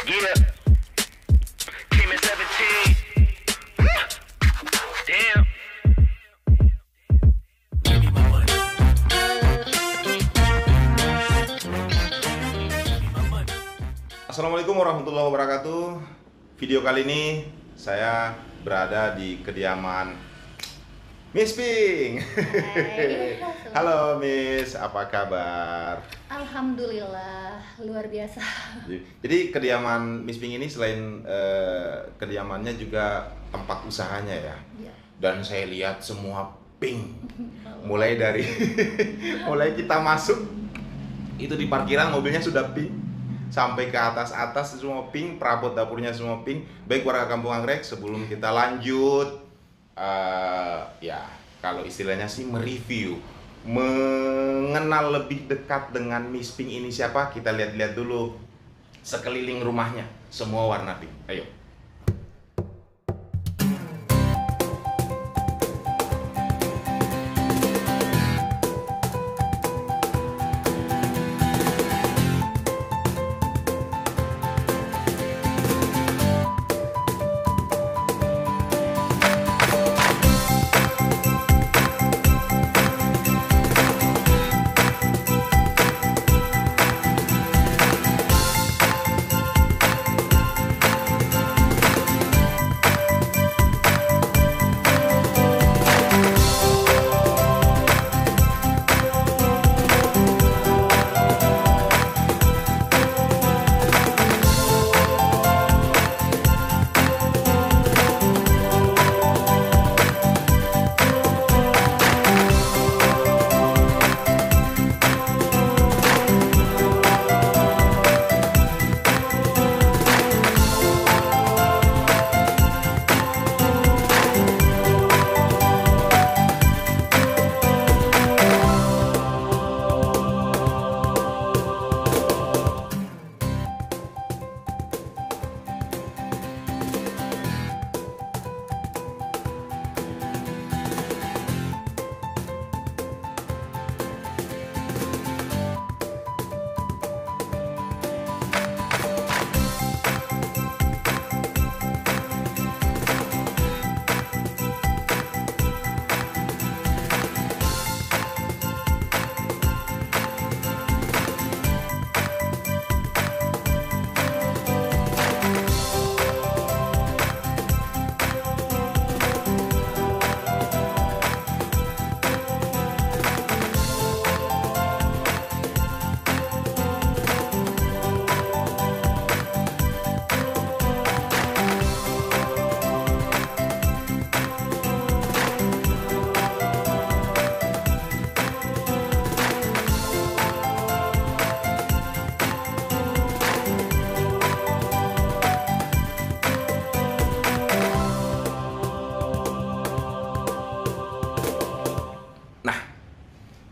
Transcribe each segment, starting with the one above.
Yeah, came in 17. Damn. Assalamualaikum warahmatullahi wabarakatuh. Video kali ini saya berada di kediaman Miss Pink. Hai. Halo Miss, apa kabar? Alhamdulillah, luar biasa. Jadi kediaman Miss Pink ini selain kediamannya juga tempat usahanya ya. Ya. Dan saya lihat semua pink. Mulai dari mulai kita masuk itu di parkiran mobilnya sudah pink. Sampai ke atas semua pink, perabot dapurnya semua pink. Baik warga Kampung Anggrek, sebelum kita lanjut, ya kalau istilahnya sih mereview, mengenal lebih dekat dengan Miss Pink ini siapa, kita lihat-lihat dulu sekeliling rumahnya, semua warna pink. Ayo.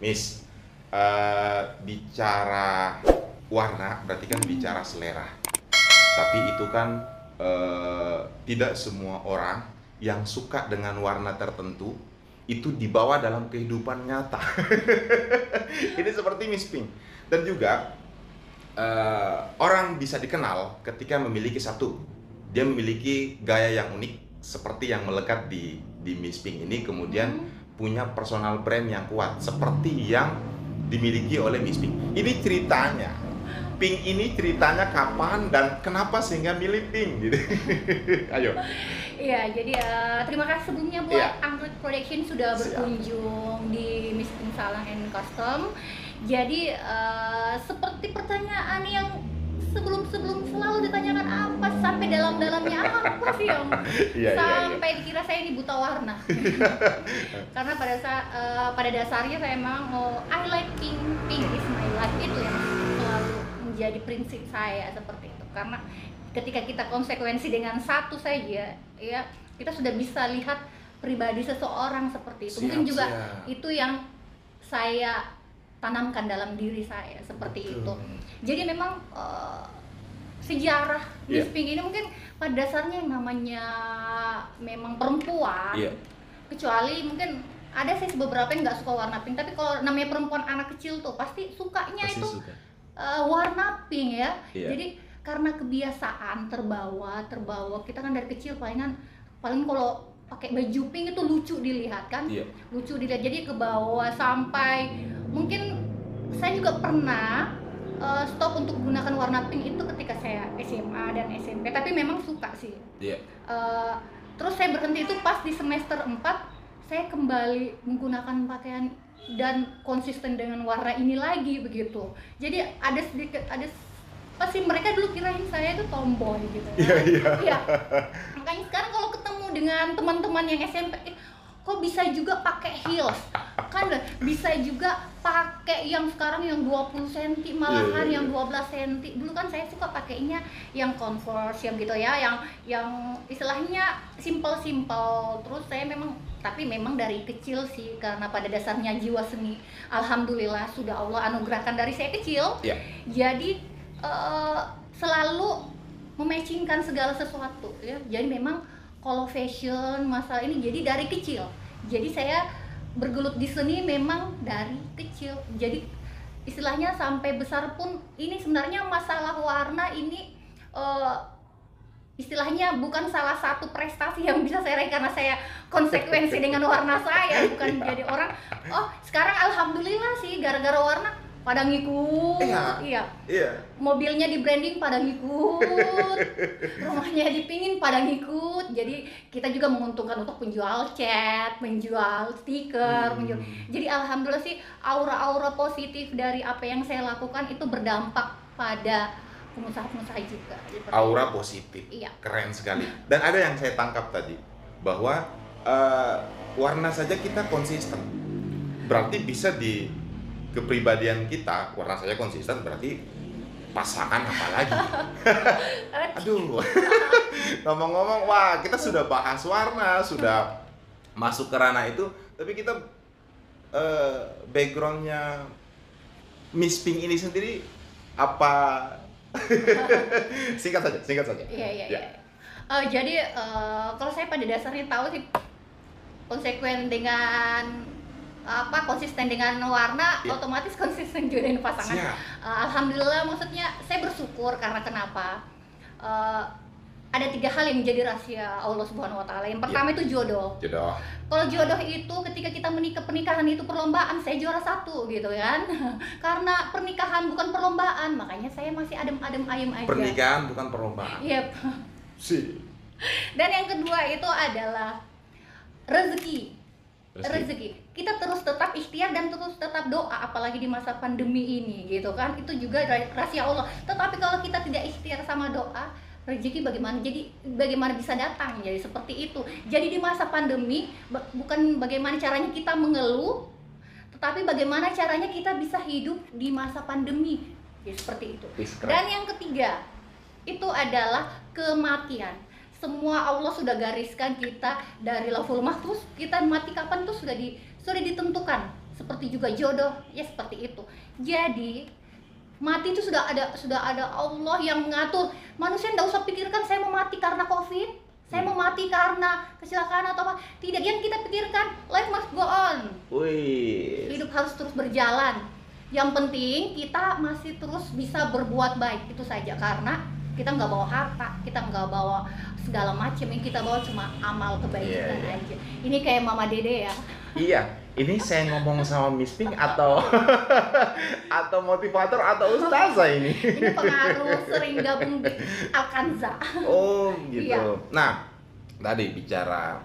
Miss, bicara warna berarti kan bicara selera. Tapi itu kan tidak semua orang yang suka dengan warna tertentu itu dibawa dalam kehidupan nyata. Ini seperti Miss Pink. Dan juga orang bisa dikenal ketika memiliki satu, dia memiliki gaya yang unik seperti yang melekat di Miss Pink ini, kemudian punya personal brand yang kuat seperti yang dimiliki oleh Miss Pink. Ini ceritanya, Pink ini ceritanya kapan dan kenapa sehingga milih Pink gitu. Ayo. Iya, jadi terima kasih sebelumnya buat Iya. Anggrek Production sudah berkunjung di Miss Pink Salon and Custom. Jadi seperti pertanyaan yang sebelum selalu ditanyakan apa sampai dalam-dalamnya apa sih yang sampai dikira saya ini buta warna. Karena pada dasarnya saya emang I like pink is my life, itu yang selalu menjadi prinsip saya seperti itu. Karena ketika kita konsekuensi dengan satu saja, ya kita sudah bisa lihat pribadi seseorang seperti itu. Mungkin juga itu yang saya tanamkan dalam diri saya seperti itu. Jadi memang sejarah Miss Pink ini mungkin pada dasarnya namanya memang perempuan, kecuali mungkin ada sih beberapa yang nggak suka warna pink, tapi kalau namanya perempuan anak kecil tuh pasti sukanya Pasti itu suka. warna pink ya. Iya. Jadi karena kebiasaan terbawa kita kan dari kecil paling kalau pakai baju pink itu lucu dilihat kan, lucu dilihat, jadi ke bawah sampai mungkin saya juga pernah stop untuk menggunakan warna pink itu ketika saya SMA dan SMP, tapi memang suka sih. Terus saya berhenti itu pas di semester 4 saya kembali menggunakan pakaian dan konsisten dengan warna ini lagi begitu. Jadi ada pasti mereka dulu kirain saya itu tomboy gitu ya. Iya. Makanya sekarang kalau ketemu dengan teman-teman yang SMP, kok bisa juga pakai heels? Kan bisa juga pakai yang sekarang yang 20 cm malahan yang 12 cm. Dulu kan saya suka pakainya yang Converse yang gitu ya, yang istilahnya simple. Terus saya tapi memang dari kecil sih, karena pada dasarnya jiwa seni alhamdulillah sudah Allah anugerahkan dari saya kecil. Jadi selalu mematchingkan segala sesuatu ya. Jadi memang kalau fashion masalah ini jadi dari kecil. Jadi saya bergelut di seni memang dari kecil. Jadi istilahnya sampai besar pun ini sebenarnya masalah warna ini istilahnya bukan salah satu prestasi yang bisa saya raih karena saya konsekuensi dengan warna saya, bukan jadi orang sekarang alhamdulillah sih gara-gara warna pada ngikut. Mobilnya di branding pada ngikut, rumahnya dipingin pada ngikut. Jadi kita juga menguntungkan untuk penjual cat, menjual stiker, jadi alhamdulillah sih aura-aura positif dari apa yang saya lakukan itu berdampak pada pengusaha-pengusaha juga. Aura positif, keren sekali. Dan ada yang saya tangkap tadi bahwa warna saja kita konsisten, berarti bisa di kepribadian kita warna saja konsisten, berarti pasangan apa lagi? Aduh, ngomong-ngomong, wah kita sudah bahas warna, sudah masuk ke ranah itu, tapi kita backgroundnya Miss Pink ini sendiri apa? Singkat saja. Iya. Jadi kalau saya pada dasarnya tahu sih konsisten dengan warna, otomatis konsisten juga dengan pasangan. Alhamdulillah, maksudnya saya bersyukur karena kenapa? Ada 3 hal yang menjadi rahasia Allah Subhanahu Wa Taala. Yang pertama itu jodoh. Kalau jodoh itu ketika kita pernikahan itu perlombaan, saya juara 1 gitu kan. Karena pernikahan bukan perlombaan, makanya saya masih adem-adem ayem aja. Pernikahan bukan perlombaan. Dan yang kedua itu adalah rezeki. Kita terus tetap ikhtiar dan terus tetap doa, apalagi di masa pandemi ini gitu kan. Itu juga rahasia Allah. Tetapi kalau kita tidak ikhtiar sama doa, rezeki bagaimana bisa datang? Jadi seperti itu. Jadi di masa pandemi bukan bagaimana caranya kita mengeluh, tetapi bagaimana caranya kita bisa hidup di masa pandemi. Ya, seperti itu. Dan yang ketiga itu adalah kematian. Semua Allah sudah gariskan kita dari Lauhul Mahfuz, kita mati kapan itu sudah ditentukan. Seperti juga jodoh, ya seperti itu. Jadi mati itu sudah ada Allah yang mengatur. Manusia tidak usah pikirkan saya mau mati karena COVID, saya mau mati karena kecelakaan atau apa. Tidak, yang kita pikirkan life must go on. Hidup harus terus berjalan. Yang penting kita masih terus bisa berbuat baik, itu saja. Karena kita nggak bawa harta, kita nggak bawa segala macam, yang kita bawa cuma amal kebaikan aja. Ini kayak Mama Dede ya. Iya, ini saya ngomong sama Miss Pink atau motivator atau ustazah ini? Ini pengaruh sering gabung di Alkanza. Oh gitu. Nah, tadi bicara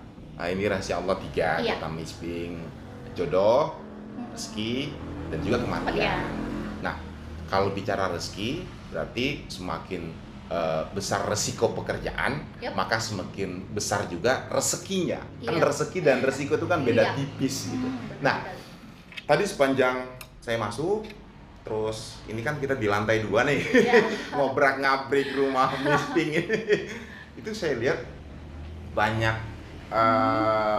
ini rahasia Allah 3, kata Miss Pink, jodoh, rezeki, dan juga kematian. Nah, kalau bicara rezeki, berarti semakin besar resiko pekerjaan, maka semakin besar juga rezekinya. Kan rezeki dan resiko itu kan beda tipis gitu. Nah, tadi sepanjang saya masuk, terus ini kan kita di lantai 2 nih, ngobrak-ngabrik rumah Miss Pink ini. Itu saya lihat banyak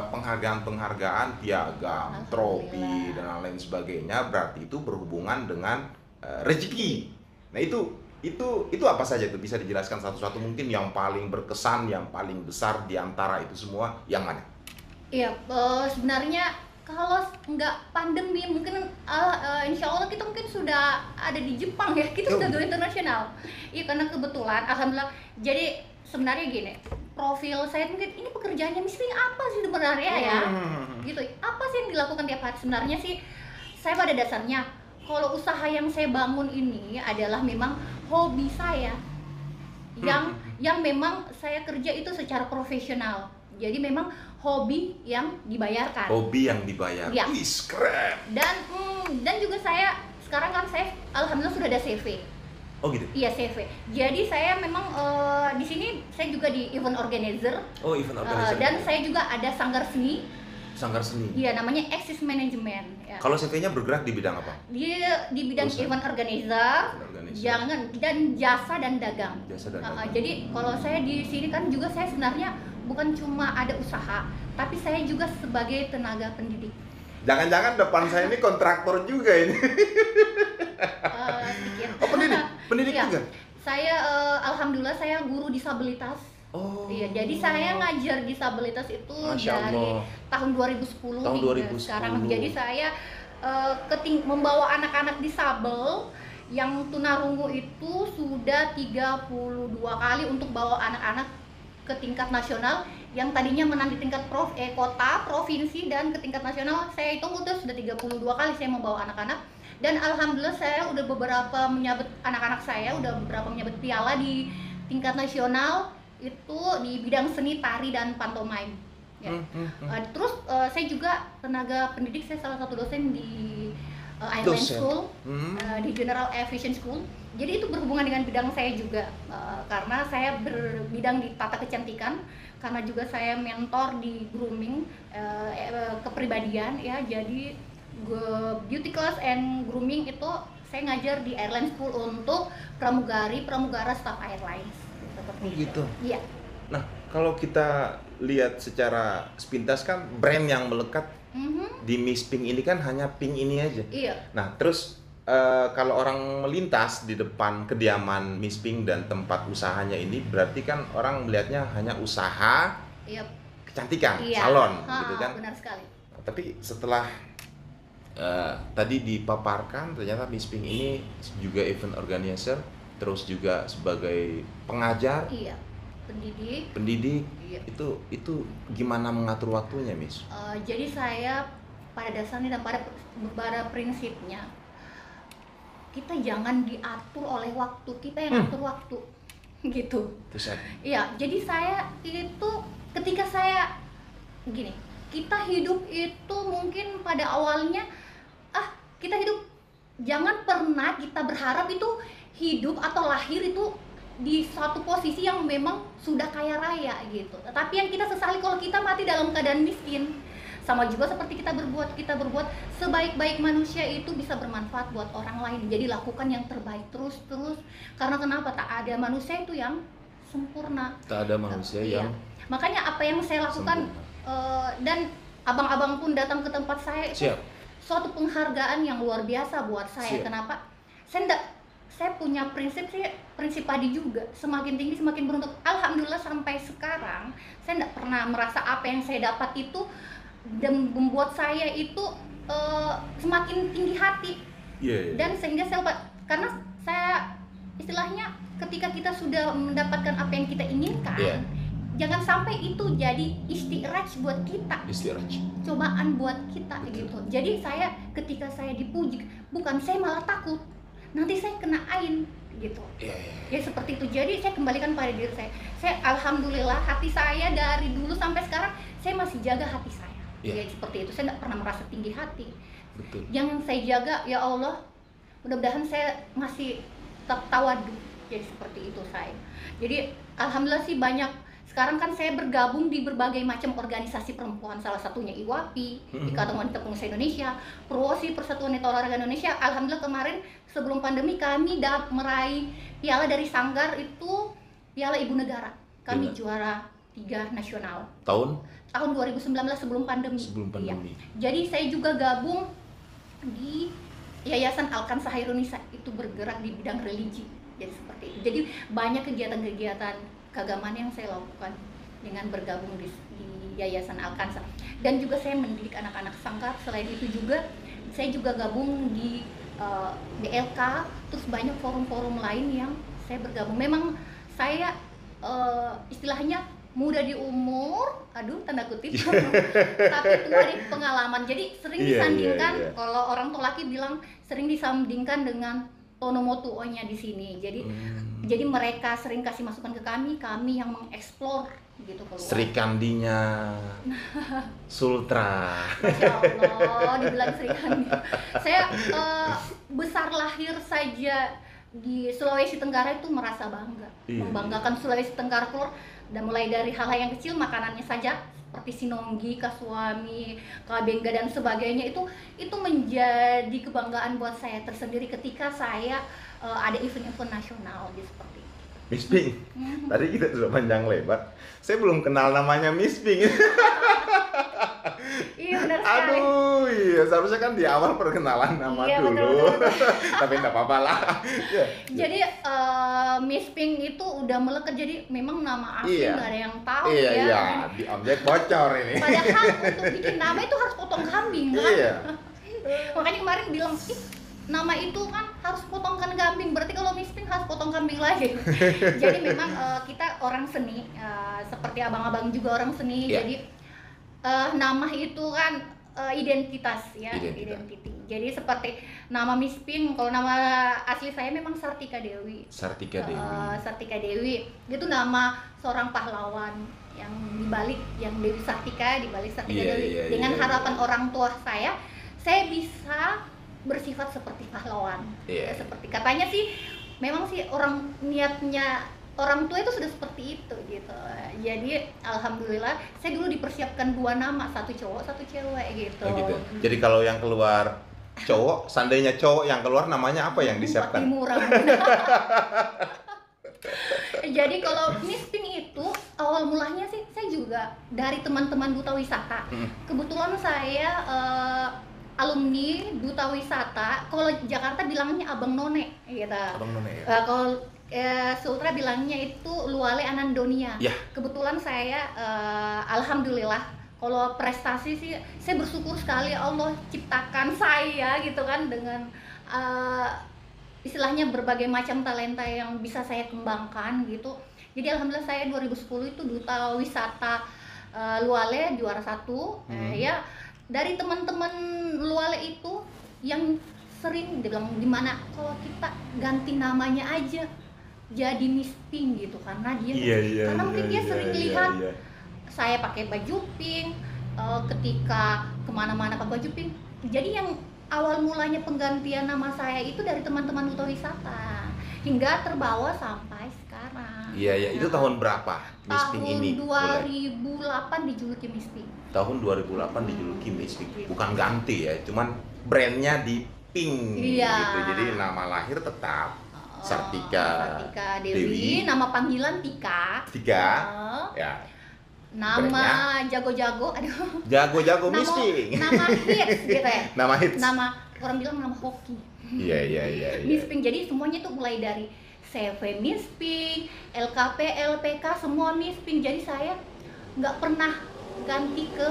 penghargaan-penghargaan, piagam, trofi, dan lain sebagainya. Berarti itu berhubungan dengan rezeki. Nah itu apa saja itu, bisa dijelaskan satu-satu, mungkin yang paling berkesan, yang paling besar di antara itu semua yang mana? Iya, sebenarnya kalau nggak pandemi mungkin insya Allah kita mungkin sudah ada di Jepang ya, kita sudah go internasional. Iya, karena kebetulan alhamdulillah. Jadi sebenarnya gini, profil saya mungkin ini pekerjaannya miskin apa sih sebenarnya ya, gitu. Apa sih yang dilakukan tiap hari? Sebenarnya sih saya pada dasarnya kalau usaha yang saya bangun ini adalah memang hobi saya, yang memang saya kerja itu secara profesional. Jadi memang hobi yang dibayarkan. Hobi yang dibayar. Ya. Wih, keren. Dan juga saya sekarang kan saya alhamdulillah sudah ada CV. Oh gitu. Iya, CV. Jadi saya memang di sini saya juga di event organizer. Oh, event organizer. Dan saya juga ada sanggar seni. Sanggar seni. Iya, namanya Axis Management. Ya. Kalau CV-nya bergerak di bidang apa? Dia di bidang event organizer, dan jasa dan dagang. Jasa dan dagang. Jadi kalau saya di sini kan juga saya sebenarnya bukan cuma ada usaha, tapi saya juga sebagai tenaga pendidik. Jangan-jangan depan saya ini kontraktor juga ini. Sedikit. Oh, pendidik Iya. juga? Saya alhamdulillah saya guru disabilitas. Oh. Iya, jadi saya ngajar disabilitas itu Masya dari Allah. tahun 2010 Tahun hingga 2010. sekarang. Jadi saya membawa anak-anak disabel yang tunarungu itu sudah 32 kali untuk bawa anak-anak ke tingkat nasional, yang tadinya menang di tingkat kota, provinsi, dan ke tingkat nasional. Saya hitung itu sudah 32 kali saya membawa anak-anak. Dan alhamdulillah saya udah beberapa menyabet anak-anak saya, udah beberapa menyabet piala di tingkat nasional itu di bidang seni, tari, dan pantomime. Ya. Terus saya juga tenaga pendidik, saya salah satu dosen di Airline School, di General Aviation School. Jadi itu berhubungan dengan bidang saya juga, karena saya berbidang di tata kecantikan, karena juga saya mentor di grooming, kepribadian ya. Jadi beauty class and grooming itu saya ngajar di Airline School untuk pramugara staff airlines. Seperti gitu. Iya. Nah, kalau kita lihat secara sepintas kan brand yang melekat di Miss Pink ini kan hanya pink ini aja. Iya. Nah, terus kalau orang melintas di depan kediaman Miss Pink dan tempat usahanya ini, berarti kan orang melihatnya hanya usaha kecantikan, salon, gitu kan? Benar sekali. Tapi setelah tadi dipaparkan, ternyata Miss Pink ini juga event organizer, terus juga sebagai pengajar, pendidik. Iya. Itu gimana mengatur waktunya, Miss? Jadi saya pada dasarnya dan pada prinsipnya kita jangan diatur oleh waktu, kita yang atur waktu, gitu. Iya, jadi saya itu ketika saya gini, kita hidup itu mungkin pada awalnya kita hidup, jangan pernah kita berharap itu hidup atau lahir itu di suatu posisi yang memang sudah kaya raya gitu. Tetapi yang kita sesali kalau kita mati dalam keadaan miskin. Sama juga seperti kita berbuat sebaik-baik manusia itu bisa bermanfaat buat orang lain. Jadi lakukan yang terbaik terus. Karena kenapa? Tak ada manusia itu yang sempurna. Tak ada manusia yang makanya apa yang saya lakukan, dan abang-abang pun datang ke tempat saya itu suatu penghargaan yang luar biasa buat saya. Kenapa? Saya punya prinsip padi juga, semakin tinggi semakin beruntung. Alhamdulillah sampai sekarang saya tidak pernah merasa apa yang saya dapat itu dan membuat saya itu semakin tinggi hati. Dan sehingga karena saya istilahnya ketika kita sudah mendapatkan apa yang kita inginkan, jangan sampai itu jadi istiraj buat kita, cobaan buat kita. Betul. Gitu. Jadi saya ketika saya dipuji, bukan saya malah takut nanti saya kena ain gitu. Ya seperti itu. Jadi saya kembalikan pada diri saya alhamdulillah hati saya dari dulu sampai sekarang saya masih jaga hati saya. Ya seperti itu, saya tidak pernah merasa tinggi hati. Betul. Yang saya jaga, ya Allah, mudah-mudahan saya masih tetap tawadu. Jadi seperti itu saya. Jadi alhamdulillah sih banyak. Sekarang kan saya bergabung di berbagai macam organisasi perempuan, salah satunya IWAPI, Ikatan Wanita Pengusaha Indonesia, PROSI, Persatuan Wanita Olahraga Indonesia. Alhamdulillah kemarin sebelum pandemi kami meraih piala dari Sanggar itu Piala Ibu Negara. Kami juara 3 nasional. Tahun 2019 sebelum pandemi. Iya. Jadi saya juga gabung di Yayasan Alkan Sahirunisa, itu bergerak di bidang religi. Jadi seperti itu. Jadi banyak kegiatan-kegiatan keagamaan yang saya lakukan dengan bergabung di Yayasan Alkansa. Dan juga saya mendidik anak-anak sanggar. Selain itu juga saya juga gabung di BLK, terus banyak forum-forum lain yang saya bergabung. Memang saya istilahnya muda di umur, aduh tanda kutip, tapi tua di pengalaman. Jadi sering disandingkan, kalau orang tua laki bilang sering disandingkan dengan Tonomotuo-nya di sini. Jadi mereka sering kasih masukan ke kami yang mengeksplor gitu keluar. Sri Kandinya Sultra. Masya Allah, dibilang Sri Kandi. Saya besar lahir saja di Sulawesi Tenggara itu merasa bangga, membanggakan Sulawesi Tenggara keluar. Dan mulai dari hal-hal yang kecil, makanannya saja seperti sinonggi, kasuami, kabengga dan sebagainya, itu menjadi kebanggaan buat saya tersendiri ketika saya ada event-event nasional gitu seperti itu. Miss Pink, tadi kita sudah panjang lebar. Saya belum kenal namanya Miss Pink. Iya benar sekali. Aduh, iya seharusnya kan di awal perkenalan nama dulu. Betul. Tapi enggak apa-apa lah. Jadi Miss Pink itu udah melekat, jadi memang nama asli nggak ada yang tahu ya. Iya, di objek bocor ini. Padahal untuk bikin nama itu harus potong kambing kan. Iya. Makanya kemarin bilang, nama itu kan harus potongkan kambing, berarti kalau Miss Pink harus potong kambing lagi. Jadi memang kita orang seni, seperti abang-abang juga orang seni, jadi nama itu kan identitas ya, identity. Jadi seperti nama Miss Pink, kalau nama asli saya memang Sartika Dewi. Sartika Dewi itu nama seorang pahlawan yang dibalik, yang Dewi Sartika, dibalik Sartika Dewi. Dengan harapan orang tua saya bisa bersifat seperti pahlawan. Seperti katanya sih, memang sih orang niatnya orang tua itu sudah seperti itu gitu. Jadi alhamdulillah saya dulu dipersiapkan 2 nama, 1 cowok 1 cewek gitu. Jadi kalau yang keluar cowok, seandainya cowok yang keluar, namanya apa yang disiapkan? Jadi kalau Miss Pink itu awal mulanya sih saya juga dari teman-teman duta wisata. Kebetulan saya alumni duta wisata. Kalau Jakarta bilangnya Abang None gitu. Abang None ya. Kalau Sultra bilangnya itu Luale Anandonia. Kebetulan saya alhamdulillah kalau prestasi sih saya bersyukur sekali Allah ciptakan saya gitu kan dengan istilahnya berbagai macam talenta yang bisa saya kembangkan gitu. Jadi alhamdulillah saya 2010 itu duta wisata Luale juara 1 ya. Dari teman-teman Luale itu yang sering dibilang gimana kalau kita ganti namanya aja jadi Miss Pink gitu, karena dia karena mungkin dia sering lihat saya pakai baju pink, ketika kemana-mana pakai baju pink. Jadi yang awal mulanya penggantian nama saya itu dari teman-teman duta wisata hingga terbawa sampai sekarang. Itu tahun berapa Miss Pink ini? Tahun 2008 dijuluki Miss Pink. Tahun 2008 dijuluki Miss Pink. Bukan ganti ya, cuman brandnya di pink gitu. Jadi nama lahir tetap Sartika Dewi, nama panggilan Tika. Ya. Nama jago-jago, Jago-jago Miss Pink. Nama hits gitu ya. Nama hits. Nama orang bilang nama hoki. Iya. Miss Pink. Jadi semuanya tuh mulai dari CV Miss Pink, LKP, LPK, semua Miss Pink. Jadi saya nggak pernah ganti ke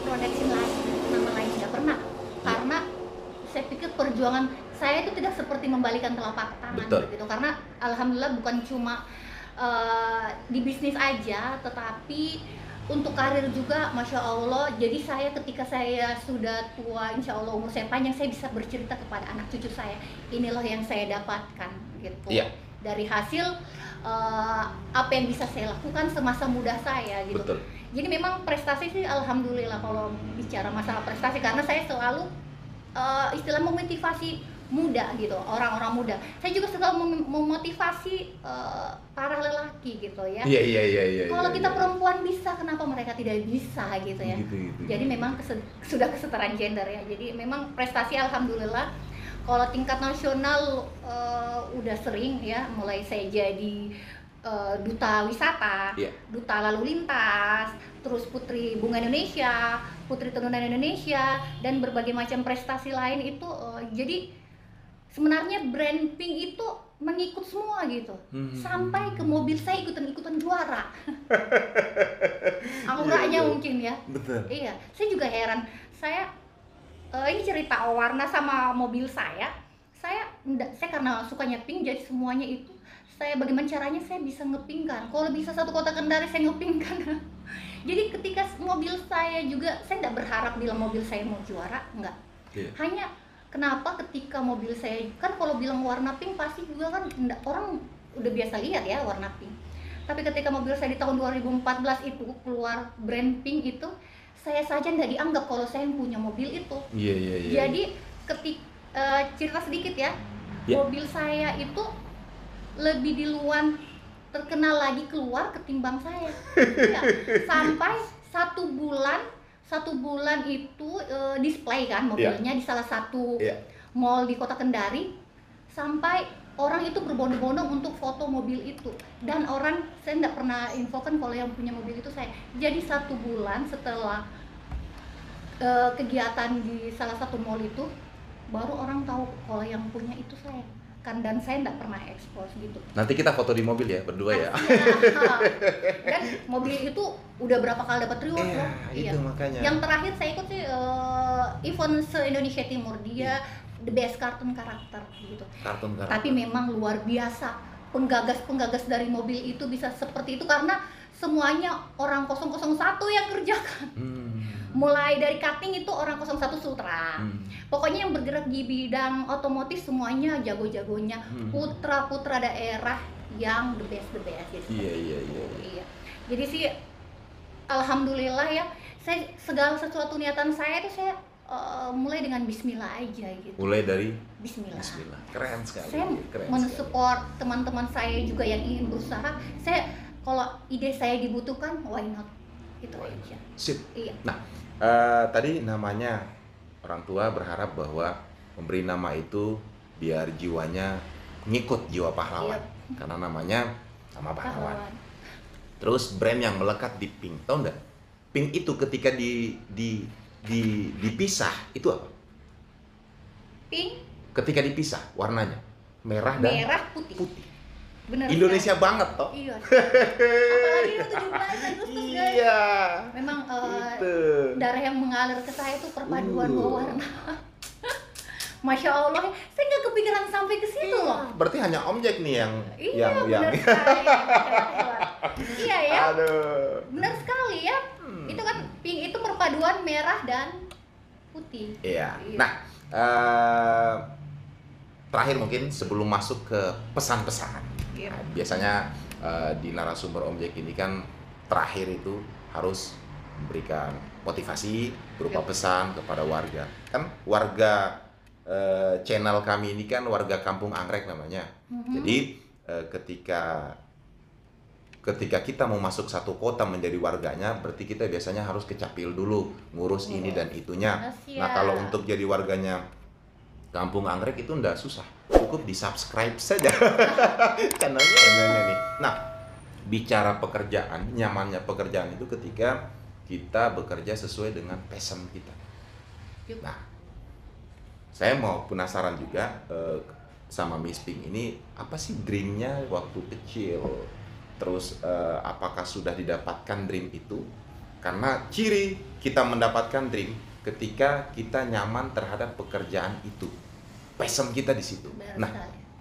production lain, nama lain nggak pernah. Karena saya pikir perjuangan saya itu tidak seperti membalikan telapak tangan gitu, karena alhamdulillah bukan cuma di bisnis aja, tetapi untuk karir juga masya Allah. Jadi saya ketika saya sudah tua, insya Allah umur saya panjang, saya bisa bercerita kepada anak cucu saya, inilah yang saya dapatkan gitu dari hasil apa yang bisa saya lakukan semasa muda saya gitu. Jadi memang prestasi sih alhamdulillah kalau bicara masalah prestasi, karena saya selalu istilah memotivasi muda gitu, orang-orang muda. Saya juga selalu memotivasi para lelaki gitu ya. Kalau kita perempuan bisa, kenapa mereka tidak bisa gitu ya. Jadi memang sudah kesetaraan gender ya. Jadi memang prestasi alhamdulillah. Kalau tingkat nasional udah sering ya, mulai saya jadi duta wisata, duta lalu lintas, terus Putri Bunga Indonesia, Putri Tenunan Indonesia, dan berbagai macam prestasi lain itu. Jadi sebenarnya brand Pink itu mengikut semua gitu, sampai ke mobil saya ikutan juara. auranya mungkin ya. Betul. Iya, saya juga heran. Saya ini cerita warna sama mobil saya. Saya karena sukanya pink, jadi semuanya itu saya bagaimana caranya saya bisa ngepingkan. Kalau bisa satu kota Kendari saya ngepingkan. Jadi ketika mobil saya juga, saya tidak berharap bilang mobil saya mau juara, enggak. Hanya kenapa ketika mobil saya, kan kalau bilang warna pink pasti juga kan orang udah biasa lihat ya warna pink. Tapi ketika mobil saya di tahun 2014 itu keluar brand pink itu, saya saja tidak dianggap kalau saya yang punya mobil itu. Iya. Jadi cerita sedikit ya, mobil saya itu lebih duluan terkenal lagi keluar ketimbang saya. Ya, sampai satu bulan itu display kan mobilnya di salah satu mall di Kota Kendari, sampai orang itu berbondong-bondong untuk foto mobil itu. Dan saya tidak pernah infokan kalau yang punya mobil itu saya. Jadi 1 bulan setelah kegiatan di salah satu mall itu, baru orang tahu kalau yang punya itu saya kan, dan saya tidak pernah expose gitu. Nanti kita foto di mobil ya berdua ya. Dan mobil itu udah berapa kali dapat reward loh. Itu makanya. Yang terakhir saya ikut sih event se-Indonesia Timur, dia the best kartun karakter gitu. Kartun karakter. Tapi memang luar biasa penggagas dari mobil itu bisa seperti itu karena semuanya orang 001 yang kerjakan. Mulai dari cutting itu orang 01 Sutra. Pokoknya yang bergerak di bidang otomotif semuanya jago-jagonya. Putra-putra daerah yang the best gitu. Iya. Jadi sih alhamdulillah ya, saya segala sesuatu niatan saya itu saya mulai dengan bismillah aja gitu. Mulai dari bismillah. Keren sekali. Saya mensupport teman-teman saya juga yang ingin berusaha. Saya kalau ide saya dibutuhkan, why not? Itu aja. Sip. Iya. Nah, tadi namanya orang tua berharap bahwa memberi nama itu biar jiwanya ngikut jiwa pahlawan. Karena namanya nama pahlawan. Terus brand yang melekat di pink, tau nggak? Pink itu ketika dipisah itu apa? Pink. Ketika dipisah warnanya merah dan putih. Bener, Indonesia banget toh. Iya. Apalagi 17 Agustus guys. Iya. Memang darah yang mengalir ke saya itu perpaduan dua warna. Masya Allah, saya nggak kepikiran sampai ke situ loh. Berarti hanya Om Jack nih yang benar sekali. Iya ya. Aduh. Benar sekali ya. Itu kan pink itu perpaduan merah dan putih. Iya. Nah, terakhir mungkin sebelum masuk ke pesan-pesan. Nah, biasanya di narasumber Om Jack ini kan terakhir itu harus memberikan motivasi berupa pesan kepada warga. Kan warga channel kami ini kan warga Kampung Anggrek namanya. Jadi ketika kita mau masuk satu kota menjadi warganya, berarti kita biasanya harus ke Capil dulu, ngurus ini dan itunya. Nah, kalau untuk jadi warganya Kampung Anggrek itu ndak susah, cukup di subscribe saja channelnya nih. Nah, bicara pekerjaan, nyamannya pekerjaan itu ketika kita bekerja sesuai dengan passion kita. Nah, saya mau penasaran juga sama Miss Pink ini, apa sih dreamnya waktu kecil? Terus apakah sudah didapatkan dream itu? Karena ciri kita mendapatkan dream ketika kita nyaman terhadap pekerjaan itu, passion kita di situ. Nah,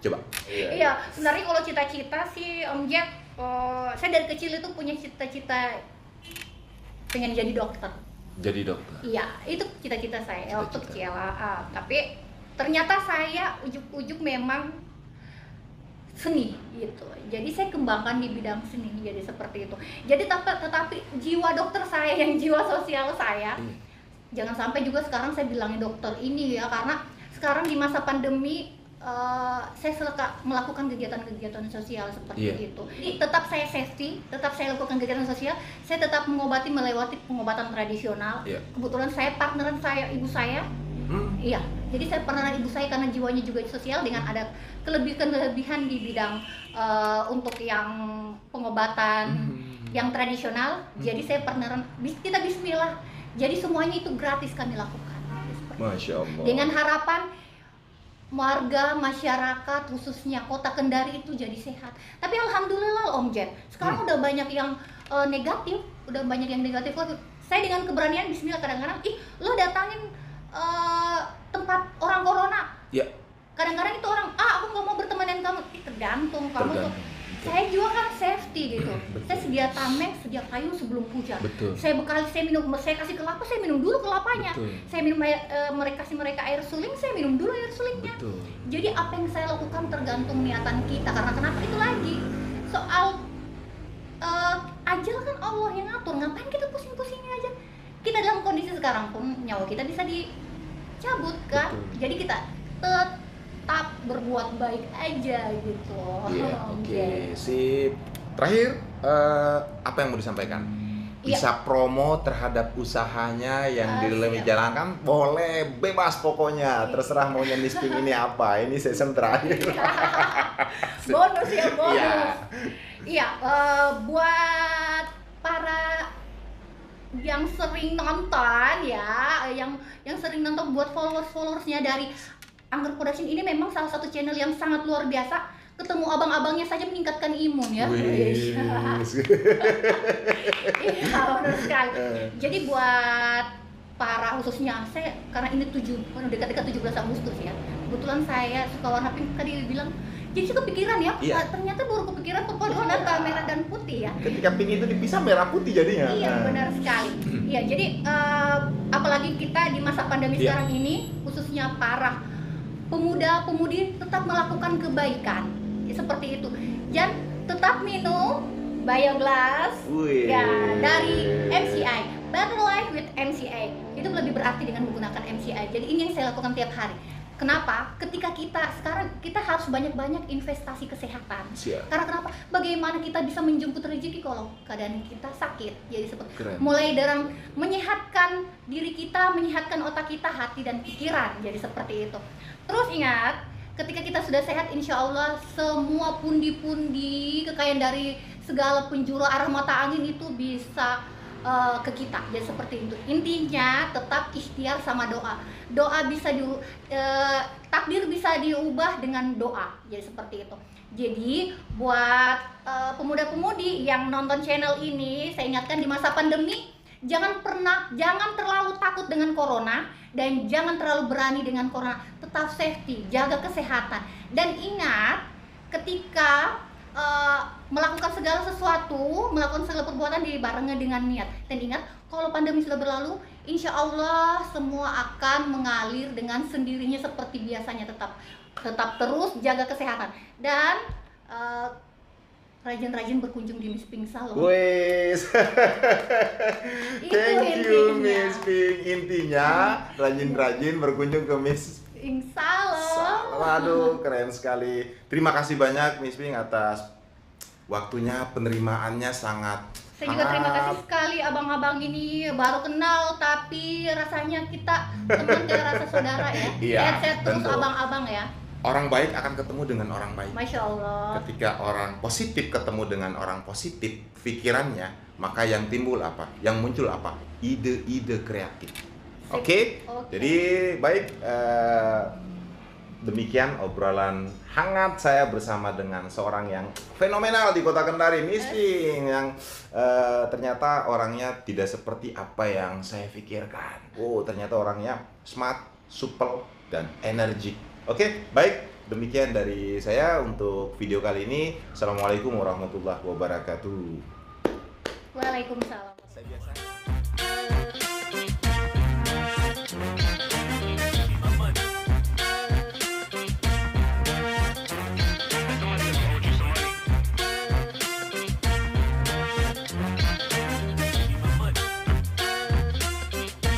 coba. Iya, sebenarnya kalau cita-cita sih Om Jack, saya dari kecil itu punya cita-cita pengen jadi dokter. Jadi dokter. Iya, itu cita-cita saya waktu kecil. Tapi ternyata saya ujuk-ujuk memang seni gitu. Jadi saya kembangkan di bidang seni jadi seperti itu. Jadi tetapi jiwa dokter saya yang jiwa sosial saya, jangan sampai juga sekarang saya bilangin dokter ini ya, karena sekarang di masa pandemi saya melakukan kegiatan-kegiatan sosial seperti itu. Jadi tetap saya safety, tetap saya lakukan kegiatan sosial, saya tetap mengobati melewati pengobatan tradisional. Kebetulan saya partneran ibu saya. Iya, jadi saya partneran ibu saya karena jiwanya juga sosial dengan ada kelebihan di bidang untuk yang pengobatan yang tradisional. Jadi saya partneran, kita bismillah. Jadi semuanya itu gratis kami lakukan. Masya Allah. Dengan harapan warga, masyarakat, khususnya Kota Kendari itu jadi sehat. Tapi alhamdulillah Om Jen, sekarang udah banyak yang negatif udah banyak yang negatif lagi. Saya dengan keberanian Bismillah kadang-kadang, lo datangin tempat orang corona. Ya. Kadang-kadang itu orang, aku nggak mau berteman dengan kamu. Tergantung kamu tuh. Saya juga kan safety gitu. Saya sedia tameng, sedia payung sebelum hujan. Betul. Saya kasih kelapa, saya minum dulu kelapanya. Betul. Saya minum kasih mereka air suling, saya minum dulu air sulingnya. Betul. Jadi apa yang saya lakukan tergantung niatan kita. Karena kenapa itu lagi soal ajal kan Allah yang ngatur. Ngapain kita pusing-pusingin aja? Kita dalam kondisi sekarang pun nyawa kita bisa dicabut kan. Betul. Jadi kita tetap berbuat baik aja gitu. Iya, oke. Sip. Terakhir, apa yang mau disampaikan? Bisa promo terhadap usahanya yang dijalankan, boleh, bebas pokoknya. Terserah maunya Miss Pink ini apa. Ini season terakhir. Bonus ya, bonus. Iya. Iya, buat para yang sering nonton ya, yang sering nonton, buat followersnya dari Angger Production ini memang salah satu channel yang sangat luar biasa. Ketemu abang-abangnya saja meningkatkan imun ya. Iya, benar sekali. Jadi buat para khususnya saya, karena ini dekat-dekat 17 Agustus ya. Kebetulan saya suka warna pink, tadi bilang. Jadi saya kepikiran ya, ternyata baru kepikiran perpaduan antara merah dan putih ya. Ketika pink itu dipisah merah putih jadinya. Iya, benar sekali. Iya, jadi apalagi kita di masa pandemi sekarang ini, khususnya para pemuda-pemudi tetap melakukan kebaikan. Seperti itu. Dan tetap minum Bioglass ya, dari MCI. Better Life with MCI. Itu lebih berarti dengan menggunakan MCI. Jadi ini yang saya lakukan tiap hari. Kenapa? Ketika kita harus banyak-banyak investasi kesehatan. Karena kenapa? Bagaimana kita bisa menjemput rezeki kalau keadaan kita sakit? Jadi seperti mulai dari menyehatkan diri kita, menyehatkan otak kita, hati dan pikiran. Jadi seperti itu. Terus ingat, ketika kita sudah sehat, insya Allah semua pundi-pundi kekayaan dari segala penjuru arah mata angin itu bisa ke kita. Jadi seperti itu. Intinya tetap ikhtiar sama doa. Doa bisa takdir bisa diubah dengan doa. Jadi seperti itu. Jadi buat pemuda-pemudi yang nonton channel ini, saya ingatkan di masa pandemi, jangan terlalu takut dengan corona dan jangan terlalu berani dengan corona. Tetap safety, jaga kesehatan. Dan ingat, ketika melakukan segala sesuatu, melakukan segala perbuatan dibarengi dengan niat. Dan ingat, kalau pandemi sudah berlalu, insya Allah semua akan mengalir dengan sendirinya seperti biasanya. Tetap terus jaga kesehatan dan rajin-rajin berkunjung di Miss Pink Salon. Wes. Thank you Miss Pink. Intinya rajin-rajin berkunjung ke Miss Pink Salon. Waduh, keren sekali. Terima kasih banyak Miss Pink atas waktunya, penerimaannya sangat. Saya juga terima kasih sekali abang-abang ini, baru kenal tapi rasanya kita teman kayak rasa saudara ya. Iya, Sehat terus abang-abang ya. Orang baik akan ketemu dengan orang baik. Masya Allah. Ketika orang positif ketemu dengan orang positif pikirannya, maka yang timbul apa? Yang muncul apa? Ide-ide kreatif. Oke? Jadi baik, demikian obrolan hangat saya bersama dengan seorang yang fenomenal di Kota Kendari, Miss Pink, yang ternyata orangnya tidak seperti apa yang saya pikirkan. Oh, ternyata orangnya smart, supel, dan energik. Oke, baik. Demikian dari saya untuk video kali ini. Assalamualaikum warahmatullahi wabarakatuh. Waalaikumsalam. Saya biasa.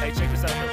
Hey, check this out.